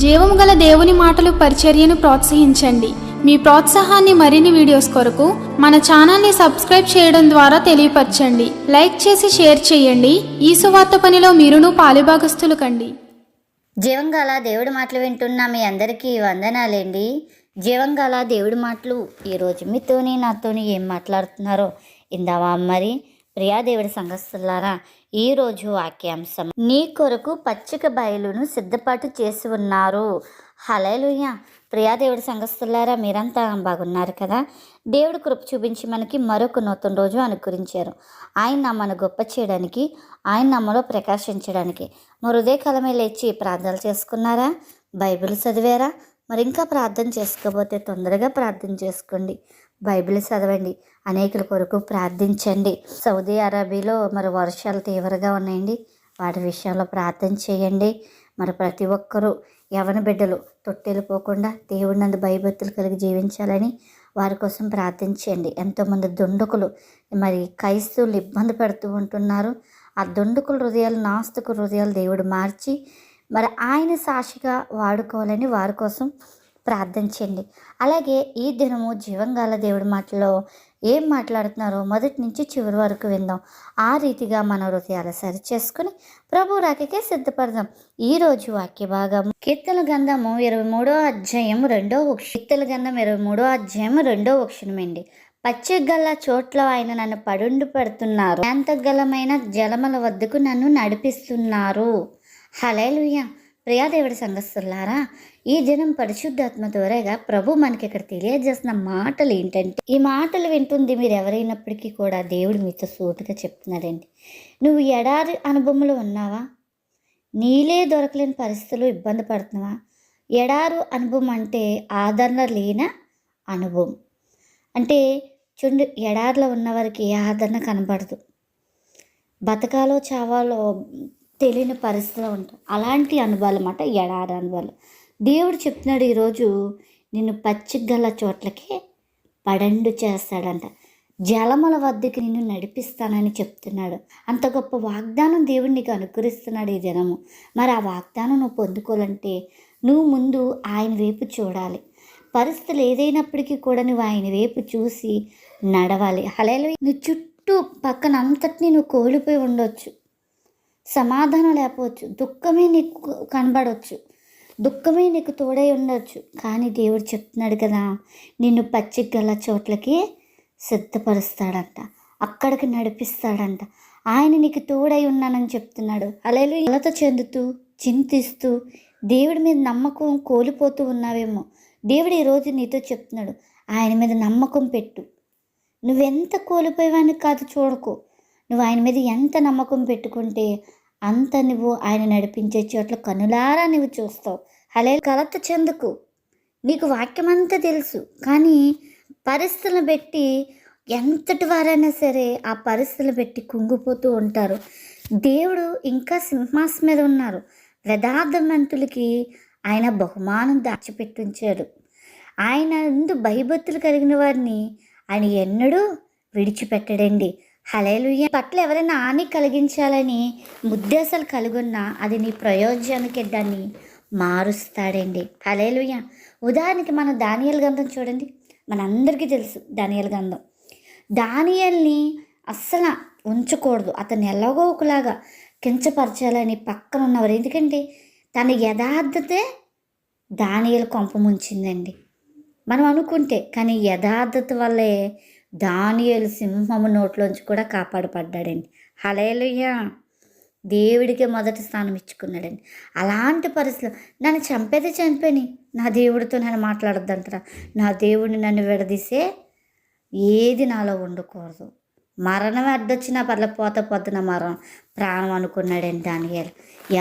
జీవము గల దేవుని మాటలు పరిచర్యను ప్రోత్సహించండి. మీ ప్రోత్సాహాన్ని మరిన్ని వీడియోస్ కొరకు మన ఛానల్ని సబ్స్క్రైబ్ చేయడం ద్వారా తెలియపరచండి. లైక్ చేసి షేర్ చేయండి. ఈ సువార్త పనిలో మీరును పాలుభాగస్తులు కండి. జీవంగాల దేవుడి మాటలు వింటున్న మీ అందరికీ వందనాలండి. జీవంగాల దేవుడి మాటలు ఈరోజు మీతోని నాతోని ఏం మాట్లాడుతున్నారో ఇందావా మరి. ప్రియా దేవుడి సంఘస్థులారా, ఈరోజు వాక్యాంశం, నీ కొరకు పచ్చిక బయలును సిద్ధపాటు చేసి ఉన్నారు. హల్లెలూయా. ప్రియా దేవుడి సంఘస్థులారా, మీరంతా బాగున్నారు కదా? దేవుడు కృప చూపించి మనకి మరొక నూతన రోజు అనుకరించారు. ఆయన నామను గొప్ప చేయడానికి, ఆయన నామలో ప్రకాశించడానికి మరి ఉదయకాలమే లేచి ప్రార్థనలు చేసుకున్నారా? బైబిల్ చదివారా? మరి ఇంకా ప్రార్థన చేసుకోకపోతే తొందరగా ప్రార్థన చేసుకోండి. బైబిల్ చదవండి. అనేకుల కొరకు ప్రార్థించండి. సౌదీ అరేబియాలో మరి వర్షాలు తీవ్రంగా ఉన్నాయండి. వాటి విషయంలో ప్రార్థన చేయండి. మరి ప్రతి ఒక్కరూ యవన బిడ్డలు తొట్టెళ్ళిపోకుండా దేవుడి నందు భయభక్తులు కలిగి జీవించాలని వారి కోసం ప్రార్థించండి. ఎంతోమంది దుండకులు మరి క్రైస్తవులు ఇబ్బంది పెడుతూ ఉంటున్నారు. ఆ దుండకుల హృదయాలు, నాస్తిక హృదయాలు దేవుడు మార్చి మరి ఆయన సాక్షిగా వాడుకోవాలని వారి కోసం ప్రార్థించండి. అలాగే ఈ దినము జీవంగాల దేవుడి మాటలో ఏం మాట్లాడుతున్నారో మొదటి నుంచి చివరి వరకు విందాం. ఆ రీతిగా మన హృదయాలు సరి చేసుకుని ప్రభు రాకకే సిద్ధపడదాం. ఈరోజు వాక్య భాగం కీర్తన గ్రంథము 23వ అధ్యాయం 2వ కీర్తన గ్రంథం 23వ అధ్యాయం 2వ వచనమండి. పచ్చిగల్ల చోట్ల ఆయన నన్ను పడుండి పెడుతున్నారు, శాంతగలమైన జలముల వద్దకు నన్ను నడిపిస్తున్నారు. హల్లెలూయా. ప్రియాదేవుడి సంఘస్థులారా, ఈ దినం పరిశుద్ధాత్మ ద్వారాగా ప్రభు మనకి ఇక్కడ తెలియజేసిన మాటలు ఏంటంటే, ఈ మాటలు వింటుంది మీరు ఎవరైనప్పటికీ కూడా దేవుడు మీతో సూటిగా చెప్తున్నాడండి. నువ్వు ఎడారి అనుభవంలో ఉన్నావా? నీళ్ళే దొరకలేని పరిస్థితుల్లో ఇబ్బంది పడుతున్నావా? ఎడారు అనుభవం అంటే ఆదరణ లేని అనుభవం. అంటే చూడండి, ఎడారిలో ఉన్నవారికి ఏ ఆదరణ కనబడదు. బతకాలో చావాలో తెలియని పరిస్థితిలో ఉంటాం. అలాంటి అనుభవాలు అన్నమాట ఎడారి అనుభవాలు. దేవుడు చెప్తున్నాడు, ఈరోజు నిన్ను పచ్చిగల చోట్లకే పడండు చేస్తాడంట, జలముల వద్దకి నిన్ను నడిపిస్తానని చెప్తున్నాడు. అంత గొప్ప వాగ్దానం దేవుడు నీకు అనుకరిస్తున్నాడు ఈ దినము. మరి ఆ వాగ్దానం నువ్వు పొందుకోవాలంటే నువ్వు ముందు ఆయన వైపు చూడాలి. పరిస్థితులు ఏదైనప్పటికీ కూడా నువ్వు ఆయన వైపు చూసి నడవాలి. హల్లెలూయా. నువ్వు చుట్టూ పక్కన అంతటినీ నువ్వు కోల్పోయి ఉండొచ్చు, సమాధానం లేకపోవచ్చు, దుఃఖమే నీకు కనబడవచ్చు, దుఃఖమే నీకు తోడై ఉండొచ్చు. కానీ దేవుడు చెప్తున్నాడు కదా, నిన్ను పచ్చిగల చోట్లకి సిద్ధపరుస్తాడంట, అక్కడికి నడిపిస్తాడంట. ఆయన నీకు తోడై ఉన్నానని చెప్తున్నాడు. హల్లెలూయా. కలత చెందుతూ చింతిస్తూ దేవుడి మీద నమ్మకం కోల్పోతూ ఉన్నావేమో. దేవుడు ఈరోజు నీతో చెప్తున్నాడు, ఆయన మీద నమ్మకం పెట్టు. నువ్వెంత కోల్పోయేవాడిని కాదు చూడకు. నువ్వు ఆయన మీద ఎంత నమ్మకం పెట్టుకుంటే అంత నువ్వు ఆయన నడిపించే చోట్ల కనులారా నువ్వు చూస్తావు. హల్లెలూయా. కలత చెందుకు. నీకు వాక్యం అంతా తెలుసు, కానీ పరిస్థితులను బట్టి ఎంతటి వారైనా సరే ఆ పరిస్థితులను బట్టి కుంగిపోతూ ఉంటారు. దేవుడు ఇంకా సింహాసనం మీద ఉన్నారు. యథార్థవంతులకి ఆయన బహుమానం దాచిపెట్టించాడు. ఆయన ముందు భయభక్తులు కలిగిన వారిని ఆయన ఎన్నడూ విడిచిపెట్టడండి. హల్లెలూయా. పట్ల ఎవరైనా హాని కలిగించాలని ఉద్దేశాలు కలిగున్నా అది నీ ప్రయోజనానికి దాన్ని మారుస్తాడండి. హల్లెలూయా. ఉదాహరణకి మనం దానియేలు గ్రంథం చూడండి. మనందరికీ తెలుసు దానియేలు గ్రంథం. దానియేలుని అస్సలు ఉంచకూడదు, అతన్ని ఎలాగో ఒకలాగా కించపరచాలని పక్కన ఉన్నవారు. ఎందుకంటే తన యథార్థతే దానియేలు కొంప ముంచిందండి మనం అనుకుంటే. కానీ యథార్థత వల్లే దానియేలు సింహము నోట్లోంచి కూడా కాపాడపడ్డాడండి. హల్లెలూయా. దేవుడికి మొదటి స్థానం ఇచ్చుకున్నాడండి. అలాంటి పరిస్థితులు నన్ను చంపేది చనిపోయి నా దేవుడితో నన్ను మాట్లాడొద్దంటారా? నా దేవుడిని నన్ను విడదీసే ఏది నాలో ఉండకూడదు. మరణం అడ్డొచ్చినా పర్లే, పోత పొద్దున మరణం ప్రాణం అనుకున్నాడండి దానియేలు.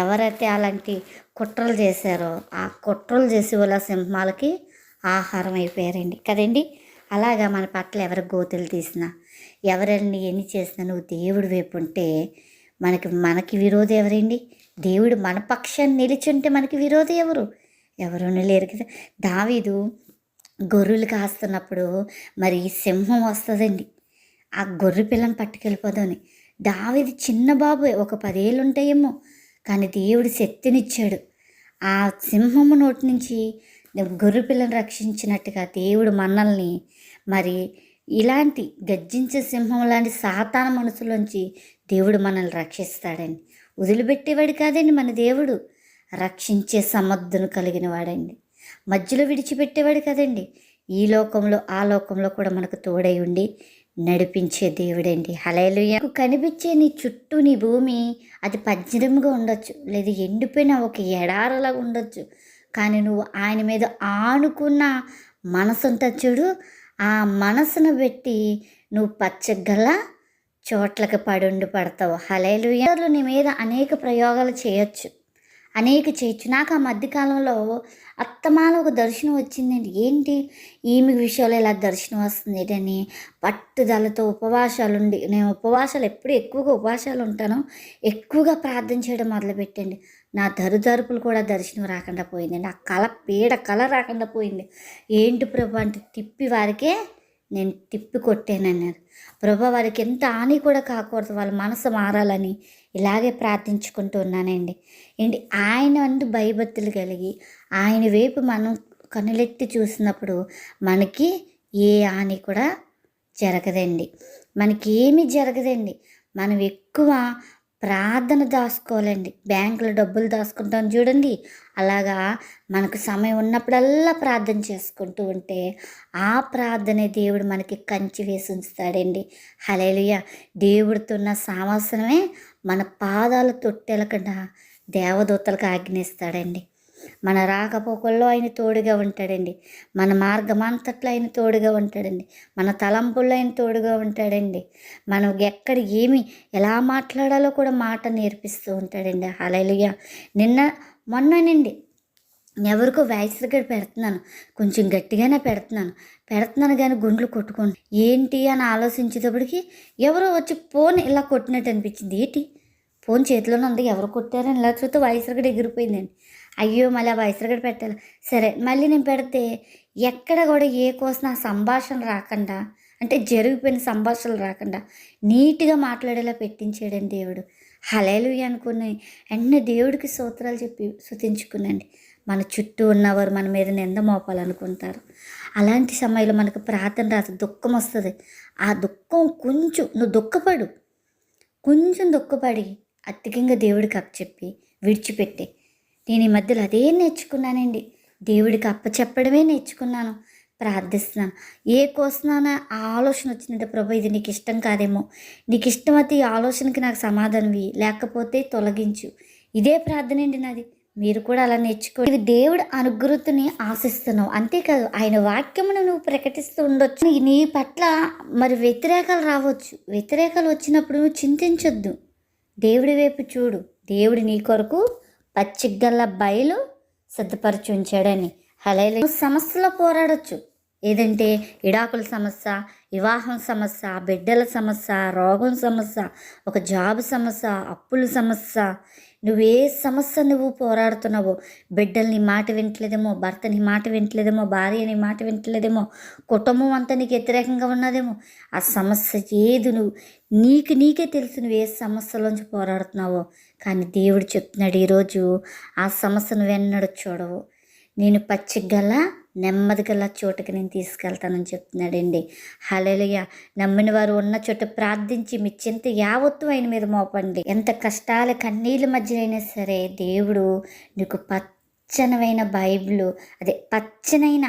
ఎవరైతే అలాంటి కుట్రలు చేశారో ఆ కుట్రలు చేసే వాళ్ళ సింహాలకి ఆహారం అయిపోయారండి కదండి. అలాగా మన పట్ల ఎవరి గోతులు తీసినా, ఎవరిని ఎన్ని చేసినా నువ్వు దేవుడి వైపు ఉంటే మనకి విరోధి ఎవరండి? దేవుడు మన పక్షాన్ని నిలిచుంటే మనకి విరోధి ఎవరు లేరు కదా. దావీదు గొర్రెలు కాస్తున్నప్పుడు మరి సింహం వస్తుందండి, ఆ గొర్రె పిల్లని పట్టుకెళ్ళిపోదని. దావీదు చిన్న బాబు, ఒక 10 ఏళ్ళు ఉంటాయేమో, కానీ దేవుడు శక్తినిచ్చాడు. ఆ సింహము నోటి నుంచి గొర్రె పిల్లను రక్షించినట్టుగా దేవుడు మనల్ని మరి ఇలాంటి గర్జించే సింహం లాంటి సాతాన మనసులోంచి దేవుడు మనల్ని రక్షిస్తాడండి. వదిలిపెట్టేవాడు కాదండి మన దేవుడు, రక్షించే సమర్థును కలిగిన వాడండి. మధ్యలో విడిచిపెట్టేవాడు కదండి. ఈ లోకంలో ఆ లోకంలో కూడా మనకు తోడై ఉండి నడిపించే దేవుడండి. హల్లెలూయా. కనిపించే నీ చుట్టూ నీ భూమి అది పచ్చిరంగా ఉండొచ్చు, లేదా ఎండిపోయిన ఒక ఎడారలాగా ఉండొచ్చు, కానీ నువ్వు ఆయన మీద ఆనుకున్న మనసు ఉంటుంది చూడు, ఆ మనసును పెట్టి నువ్వు పచ్చగల చోట్లకి పడతావు. హల్లెలూయా. నీ మీద అనేక ప్రయోగాలు చేయొచ్చు. నాకు ఆ మధ్యకాలంలో అత్తమాల ఒక దర్శనం వచ్చిందండి. ఏంటి ఈమె విషయంలో ఇలా దర్శనం వస్తుంది ఏంటని పట్టుదలతో నేను ఉపవాసాలు ఎప్పుడు ఎక్కువగా ఉపవాసాలు ఉంటాను, ఎక్కువగా ప్రార్థన చేయడం మొదలుపెట్టండి. నా దరుదరుపులు కూడా దర్శనం రాకుండా పోయిందండి. ఆ కళ రాకుండా పోయింది. ఏంటి ప్రభు అంటే తిప్పి వారికే నేను తిప్పి కొట్టానన్నారు. ప్రభు వారికి ఎంత హాని కూడా కాకూడదు, వాళ్ళ మనసు మారాలని ఇలాగే ప్రార్థించుకుంటూ ఉన్నానండి. ఏంటి ఆయన అందు భయభక్తులు కలిగి ఆయన వైపు మనం కనులెత్తి చూసినప్పుడు మనకి ఏ హాని కూడా జరగదండి, మనకి ఏమీ జరగదండి. మనం ఎక్కువ ప్రార్థన దాచుకోవాలండి. బ్యాంకులో డబ్బులు దాచుకుంటాం చూడండి, అలాగా మనకు సమయం ఉన్నప్పుడల్లా ప్రార్థన చేసుకుంటూ ఉంటే ఆ ప్రార్థనే దేవుడు మనకి కంచి వేసి ఉంచుతాడండి. హల్లెలూయా. దేవుడితో ఉన్న సావాసనమే మన పాదాలు తొట్టెలకుండా దేవదూతలకు ఆజ్ఞిస్తాడండి. మన రాకపోకల్లో ఆయన తోడుగా ఉంటాడండి. మన మార్గమంతట్లో ఆయన తోడుగా ఉంటాడండి. మన తలంపుల్లో ఆయన తోడుగా ఉంటాడండి. మనం ఎక్కడ ఎలా మాట్లాడాలో కూడా మాట నేర్పిస్తూ ఉంటాడండి. హల్లెలూయా. మొన్ననండి ఎవరికో వాయిస్ రికార్డ్ పెడుతున్నాను, కొంచెం గట్టిగానే పెడుతున్నాను కానీ గుండ్లు కొట్టుకోండి ఏంటి అని ఆలోచించేటప్పటికి ఎవరో వచ్చి ఫోన్ ఇలా కొట్టినట్టు అనిపించింది. ఏంటి ఫోన్ చేతిలోనే ఉంది, ఎవరు కొట్టారని ఇలా చూస్తే వాయిస్ రికార్డ్ ఎగిరిపోయిందండి. అయ్యో మళ్ళీ ఆ వాయిస్ రికార్డ్ పెట్టాలి. సరే మళ్ళీ నేను పెడితే ఎక్కడ కూడా ఏ కోసం ఆ సంభాషణ రాకుండా, అంటే జరిగిపోయిన సంభాషణలు రాకుండా నీట్గా మాట్లాడేలా పెట్టించాడండి దేవుడు. హల్లెలూయా అనుకుని వెంటనే దేవుడికి స్తోత్రాలు చెప్పి స్తుతించుకునండి. మన చుట్టూ ఉన్నవారు మన మీద నింద మోపాలనుకుంటారు. అలాంటి సమయంలో మనకు ప్రార్థన రాదు, దుఃఖం వస్తుంది. ఆ దుఃఖం నువ్వు కొంచెం దుఃఖపడి అధికంగా దేవుడికి అప్పచెప్పి విడిచిపెట్టే. నేను ఈ మధ్యలో అదే నేర్చుకున్నానండి. దేవుడికి అప్పచెప్పడమే నేర్చుకున్నాను. ప్రార్థిస్తున్నాను. ఏ కోసమైనా ఆ ఆలోచన వచ్చిందంటే ప్రభు ఇది నీకు ఇష్టం కాదేమో, నీకు ఇష్టమైతే ఈ ఆలోచనకి నాకు సమాధానం ఇవ్వు, లేకపోతే తొలగించు. ఇదే ప్రార్థన అండి నాది. మీరు కూడా అలా నేర్చుకోండి. ఇది దేవుడు అనుగ్రహతని ఆశిస్తున్నావు, అంతేకాదు ఆయన వాక్యమును నువ్వు ప్రకటిస్తూ ఉండొచ్చు. నీ పట్ల మరి వ్యతిరేకాలు రావచ్చు. వ్యతిరేకాలు వచ్చినప్పుడు నువ్వు చింతించొద్దు, దేవుడి వైపు చూడు. దేవుడు నీ కొరకు పచ్చిగల్ల బయలు సిద్ధపరిచి ఉంచాడని. హల్లెలూయా. సమస్యలో పోరాడొచ్చు. ఏదంటే విడాకుల సమస్య, వివాహం సమస్య, బిడ్డల సమస్య, రోగం సమస్య, ఒక జాబ్ సమస్య, అప్పుల సమస్య, నువ్వే సమస్య నువ్వు పోరాడుతున్నావో, బిడ్డల్ని మాట వింటలేదేమో, భర్తని మాట వింటలేదేమో, భార్యని మాట వింటలేదేమో, కుటుంబం అంతా నీకు వ్యతిరేకంగా ఉన్నదేమో, ఆ సమస్య ఏది నీకే తెలుసు నువ్వు ఏ సమస్యలోంచి పోరాడుతున్నావో. కానీ దేవుడు చెప్తున్నాడు ఈరోజు ఆ సమస్యను వెన్నడు చూడవు, నేను పచ్చిగల నెమ్మదిగల చోటుకి నేను తీసుకెళ్తానని చెప్తున్నాడండి. హల్లెలూయా. నమ్మిన వారు ఉన్న చోట ప్రార్థించి మీ చింత యావత్తు ఆయన మీద మోపండి. ఎంత కష్టాల కన్నీళ్ళ మధ్యనైనా సరే దేవుడు నీకు పచ్చనమైన బైబిల్, పచ్చనైన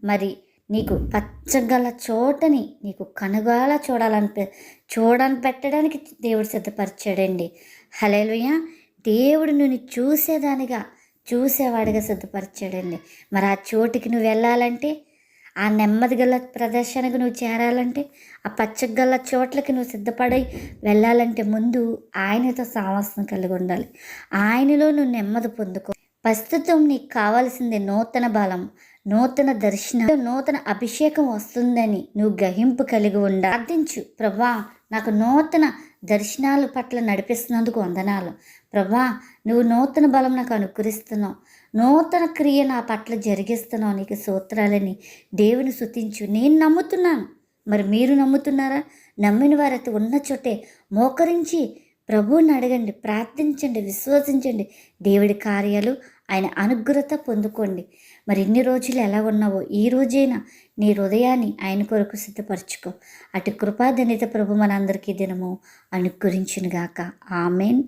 మరి నీకు పచ్చగల చోటని నీకు కనుగోలా చూడని పెట్టడానికి దేవుడు సిద్ధపరిచాడండి. హల్లెలూయా. దేవుడు నిన్ను చూసేవాడిగా సిద్ధపరిచాడండి. మరి ఆ చోటికి నువ్వు వెళ్ళాలంటే, ఆ నెమ్మది గల ప్రదర్శనకు నువ్వు చేరాలంటే, ఆ పచ్చగల చోట్లకి నువ్వు సిద్ధపడి వెళ్ళాలంటే ముందు ఆయనతో సావాసం కలిగి ఉండాలి. ఆయనలో నువ్వు నెమ్మది పొందుకో. ప్రస్తుతం నీకు కావాల్సింది నూతన బలం, నూతన దర్శనం, నూతన అభిషేకం వస్తుందని నువ్వు గ్రహింపు కలిగి ప్రార్థించు. ప్రభా నాకు నూతన దర్శనాల పట్ల నడిపిస్తున్నందుకు వందనాలు. ప్రభా నువ్వు నూతన బలం నాకు అనుకరిస్తున్నావు, నూతన క్రియ నా పట్ల జరిగిస్తున్నావు, నీకు స్తోత్రాలని దేవుని స్తుతించు. నేను నమ్ముతున్నాను, మరి మీరు నమ్ముతున్నారా? నమ్మిన వారైతే ఉన్న చోటే మోకరించి ప్రభువుని అడగండి, ప్రార్థించండి, విశ్వసించండి. దేవుడి కార్యాలు ఆయన అనుగ్రత పొందుకోండి. మరి ఇన్ని రోజులు ఎలా ఉన్నావో ఈ రోజైనా నీ హృదయాన్ని ఆయన కొరకు సిద్ధపరచుకో. అటు కృపాధన్యత ప్రభు మనందరికీ దినము అనుగ్రహించునుగాక. ఆమెన్.